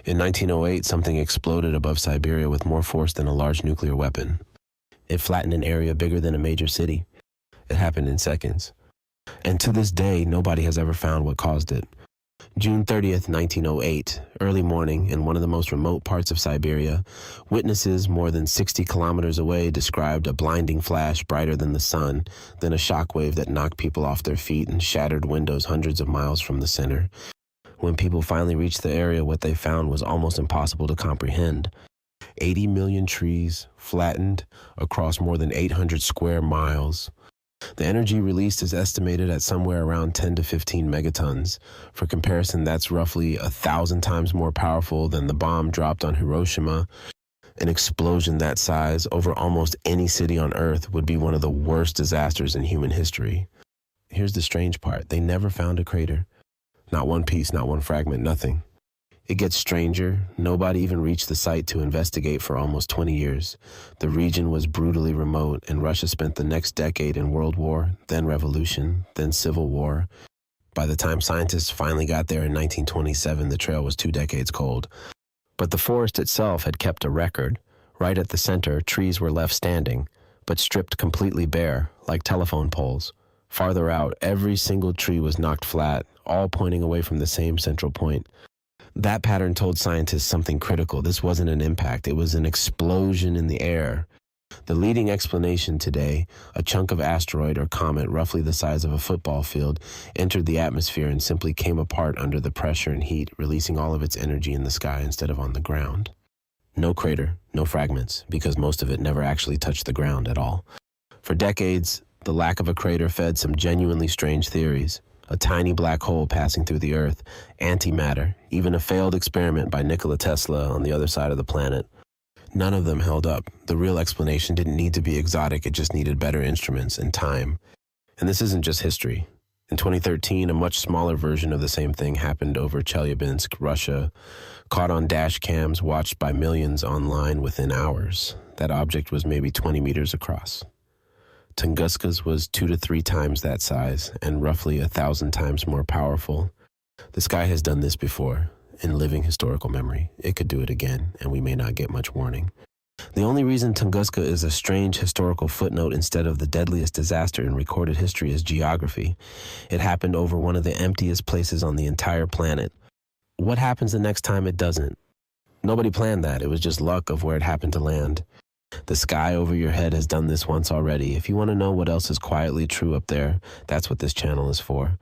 In 1908, something exploded above Siberia with more force than a large nuclear weapon. It flattened an area bigger than a major city. It happened in seconds. And to this day, nobody has ever found what caused it. June 30th, 1908, early morning in one of the most remote parts of Siberia, witnesses more than 60 kilometers away described a blinding flash brighter than the sun, then a shockwave that knocked people off their feet and shattered windows hundreds of miles from the center. When people finally reached the area, what they found was almost impossible to comprehend. 80 million trees, flattened across more than 800 square miles. The energy released is estimated at somewhere around 10 to 15 megatons. For comparison, that's roughly 1,000 times more powerful than the bomb dropped on Hiroshima. An explosion that size over almost any city on Earth would be one of the worst disasters in human history. Here's the strange part. They never found a crater. Not one piece, not one fragment, nothing. It gets stranger. Nobody even reached the site to investigate for almost 20 years. The region was brutally remote, and Russia spent the next decade in World War, then Revolution, then Civil War. By the time scientists finally got there in 1927, the trail was 2 decades cold. But the forest itself had kept a record. Right at the center, trees were left standing, but stripped completely bare, like telephone poles. Farther out, every single tree was knocked flat, all pointing away from the same central point. That pattern told scientists something critical. This wasn't an impact, it was an explosion in the air. The leading explanation today, a chunk of asteroid or comet roughly the size of a football field, entered the atmosphere and simply came apart under the pressure and heat, releasing all of its energy in the sky instead of on the ground. No crater, no fragments, because most of it never actually touched the ground at all. For decades, the lack of a crater fed some genuinely strange theories. A tiny black hole passing through the Earth, antimatter, even a failed experiment by Nikola Tesla on the other side of the planet. None of them held up. The real explanation didn't need to be exotic, it just needed better instruments and time. And this isn't just history. In 2013, a much smaller version of the same thing happened over Chelyabinsk, Russia, caught on dashcams, watched by millions online within hours. That object was maybe 20 meters across. Tunguska's was 2 to 3 times that size and roughly 1,000 times more powerful. The sky has done this before in living historical memory. It could do it again, and we may not get much warning. The only reason Tunguska is a strange historical footnote instead of the deadliest disaster in recorded history is geography. It happened over one of the emptiest places on the entire planet. What happens the next time it doesn't? Nobody planned that. It was just luck of where it happened to land. The sky over your head has done this once already. If you want to know what else is quietly true up there, that's what this channel is for.